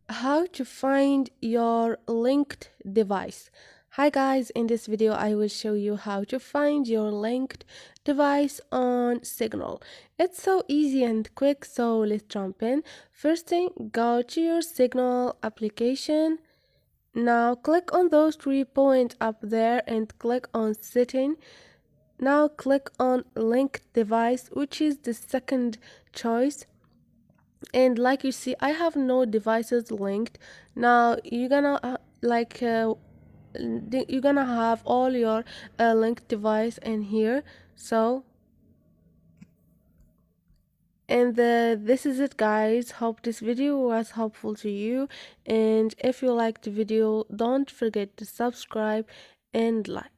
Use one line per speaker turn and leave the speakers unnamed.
How to find your linked device. Hi guys, in this video I will show you how to find your linked device on Signal. It's so easy and quick, so let's jump in. First thing, go to your Signal application. Now click on those 3 points up there and click on setting. Now click on linked device, which is the second choice. And like you see, I have no devices linked. Now you're gonna you're gonna have all your linked device in here. So and this is it guys. Hope this video was helpful to you, and if you liked the video, don't forget to subscribe and like.